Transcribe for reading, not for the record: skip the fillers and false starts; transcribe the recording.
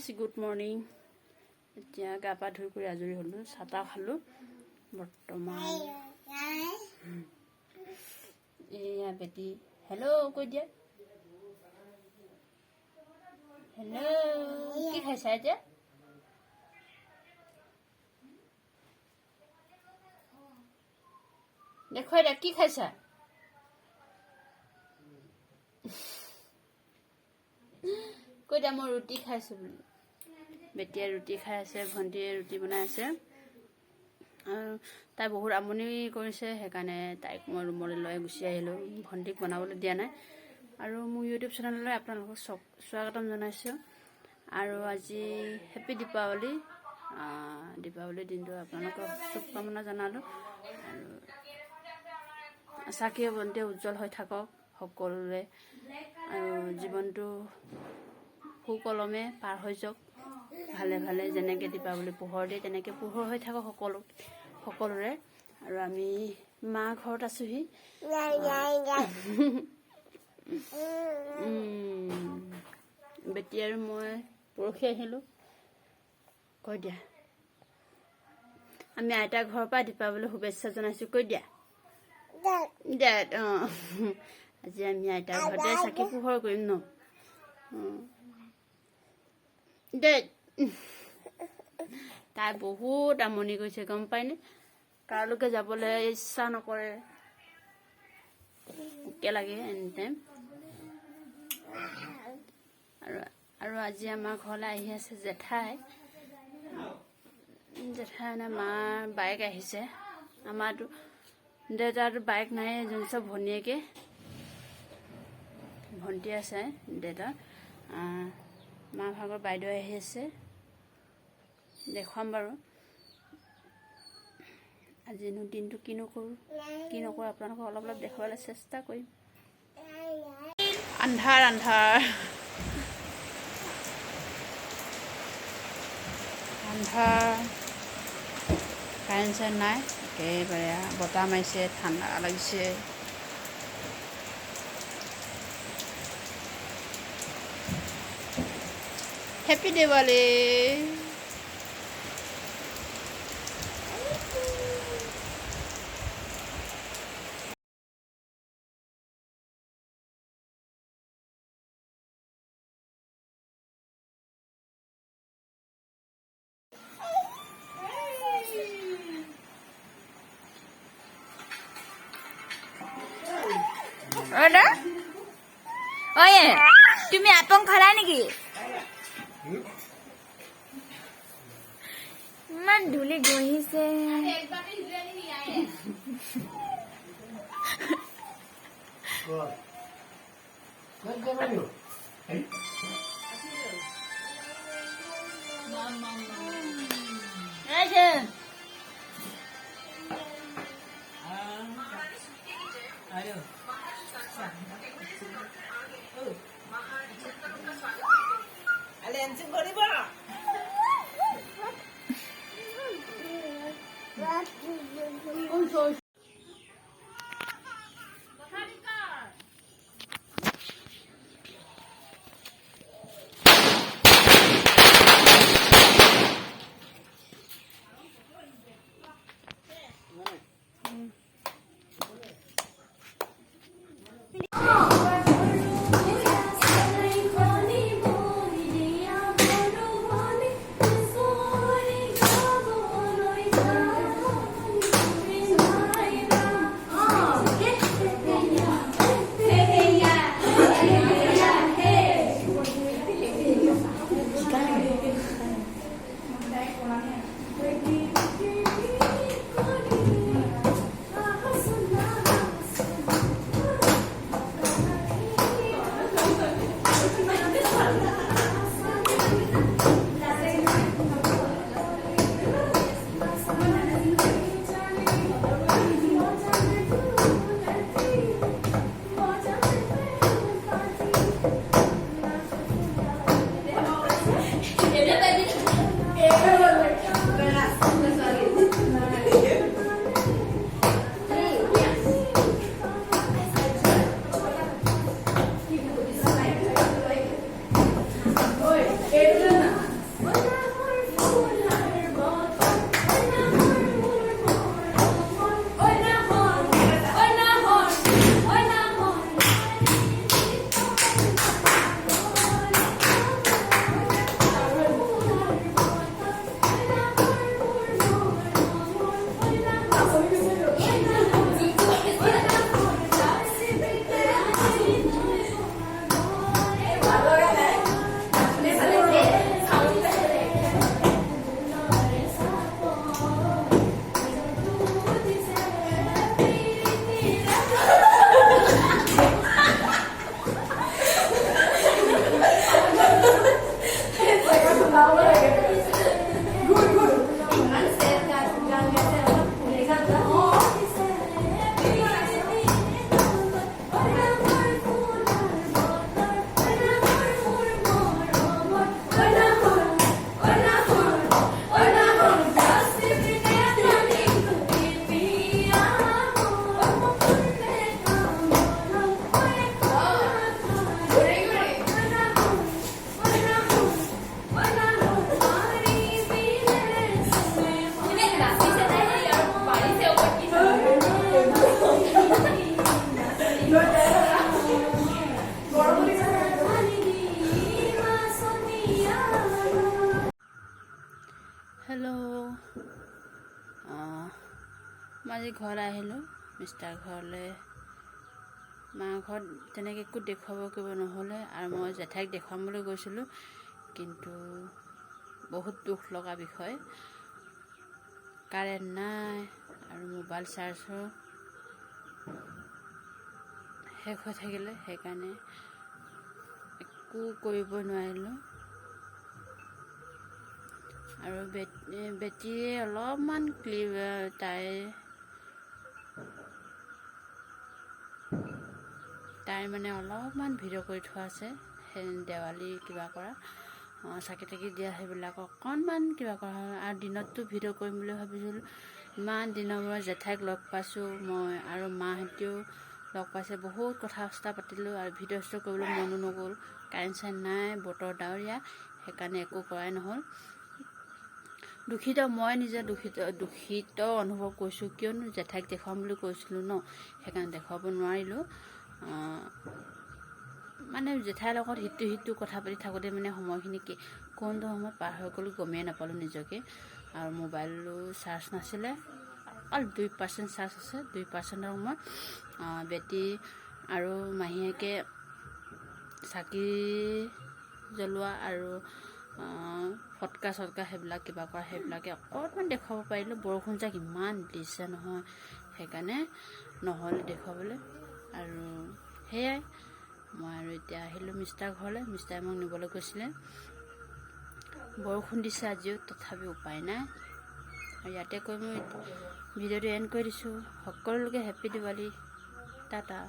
Guys good morning. এতিয়া গা পা ধুই কৰি আজৰি হ'লোঁ, চাহ তাহ খালোঁ। বৰ্তমান এয়া বেটি হেল্ল' কৈ দিয়া। হেল্ল' কি খাইছা এতিয়া? দেখুৱাই দিয়া কি খাইছা? কৈ দিয়া মই ৰুটি খাইছোঁ বুলি। বেটিয়ে ৰুটি খাই আছে, ভণ্টিয়ে ৰুটি বনাই আছে। আৰু তাই বহুত আমনি কৰিছে, সেইকাৰণে তাইক মই ৰুমলৈ লৈ গুচি আহিলোঁ। ভণ্টিক বনাবলৈ দিয়া নাই। আৰু মোৰ ইউটিউব চেনেললৈ আপোনালোকক স্বাগতম জনাইছোঁ। আৰু আজি হেপী দীপাৱলী। দীপাৱলীৰ দিনটো আপোনালোকক শুভকামনা জনালোঁ। আৰু চাকিয়ে বন্তিয়ে উজ্জ্বল হৈ থাকক সকলোৰে, আৰু জীৱনটো সুকলমে পাৰ হৈ যাওক, ভালে ভালে যেনেকৈ দীপাৱলী পোহৰ দিয়ে তেনেকৈ পোহৰ হৈ থাকক সকলোৰে। আৰু আমি মা ঘৰত আছোঁহি। বেটি আৰু মই পৰহি আহিলোঁ। কৈ দিয়া আমি আইতাৰ ঘৰৰ পৰা দীপাৱলী শুভেচ্ছা জনাইছোঁ। কৈ দিয়া ডেড। আজি আমি আইতাৰ ঘৰতে চাকি পোহৰ কৰিম ন। ডেড তাই বহুত আমনি কৰিছে গম পায়নে। কালৈকে যাবলৈ ইচ্ছা নকৰে, একে লাগে এনি টাইম। আৰু আজি আমাৰ ঘৰলৈ আহি আছে জেঠাই মানে মাৰ বাইক আহিছে। আমাৰতো দেউতাৰতো বাইক নাই, যোন চব ভনীয়েকে ভণ্টি আছে দেউতাৰ। মা ভাগৰ বাইদেউ আহি আছে, দেখুৱাম বাৰু। আজিনো দিনটো কি নকৰোঁ আপোনালোকক অলপ অলপ দেখুৱাবলৈ চেষ্টা কৰিম। আন্ধাৰ আন্ধাৰ কাৰেণ্ট চাৰেণ্ট নাই, একেবাৰে বতাহ মাৰিছে, ঠাণ্ডা লাগিছে। হেপী দিৱালী। তুমি আপং খালা নেকি? ইমান ধূলি গহিছে। আজি ঘৰলৈ আহিলোঁ, মিষ্টাৰ ঘৰলৈ। মাৰ ঘৰত তেনেকৈ একো দেখুৱাব কৰিব নহ'লে, আৰু মই জেঠাইক দেখুৱাম বুলি গৈছিলোঁ, কিন্তু বহুত দুখ লগা বিষয়, কাৰেণ্ট নাই আৰু মোবাইল চাৰ্জো শেষ হৈ থাকিলে, সেইকাৰণে একো কৰিবই নোৱাৰিলোঁ। আৰু বেটীয়ে অলপমান তাই মানে অলপমান ভিডিঅ' কৰি থোৱা আছে, সেই দেৱালী কিবা কৰা, চাকি তাকি দিয়া, সেইবিলাক অকণমান কিবা কৰা হয়। আৰু দিনততো ভিডিঅ' কৰিম বুলি ভাবিছিলোঁ। ইমান দিনৰ মূৰত জেঠাইক লগ পাইছোঁ মই, আৰু মাহঁতেও লগ পাইছে, বহুত কথা চথা পাতিলোঁ, আৰু ভিডিঅ' চিডিঅ' কৰিবলৈ মনো নগ'ল। কাৰেণ্ট চাৰেণ্ট নাই, বতৰ ডাৱৰীয়া, সেইকাৰণে একো কৰাই নহ'ল। মই নিজে দূষিত অনুভৱ কৰিছোঁ, কিয়নো জেঠাইক দেখুৱাম বুলি কৈছিলোঁ ন, সেইকাৰণে দেখুৱাব নোৱাৰিলোঁ। মানে জেঠাইৰ লগত সিটো কথা পাতি থাকোঁতে মানে সময়খিনি কোনটো সময়ত পাৰ হৈ গ'ল গমেই নাপালোঁ নিজকে। আৰু মোবাইলো চাৰ্জ নাছিলে, অকল 2% চাৰ্জ আছে। 2%ৰ মই বেটী আৰু মাহীয়েকে চাকি জ্বলোৱা আৰু ফটকা চটকা সেইবিলাক কিবা কৰা, সেইবিলাকে অকণমান দেখুৱাব পাৰিলোঁ। বৰষুণ যাক ইমান দিছে নহয়, সেইকাৰণে নহ'ল দেখুৱাবলৈ। আৰু সেয়াই, মই আৰু এতিয়া আহিলোঁ মিষ্টাৰ ঘৰলৈ। মিষ্টাৰে মোক নিবলৈ গৈছিলে। বৰষুণ দিছে আজিও, তথাপি উপায় নাই। আৰু ইয়াতে কৈ মই ভিডিঅ'টো এণ্ড কৰি দিছোঁ। সকলোকে হেপ্পী দিৱালী, টাটা।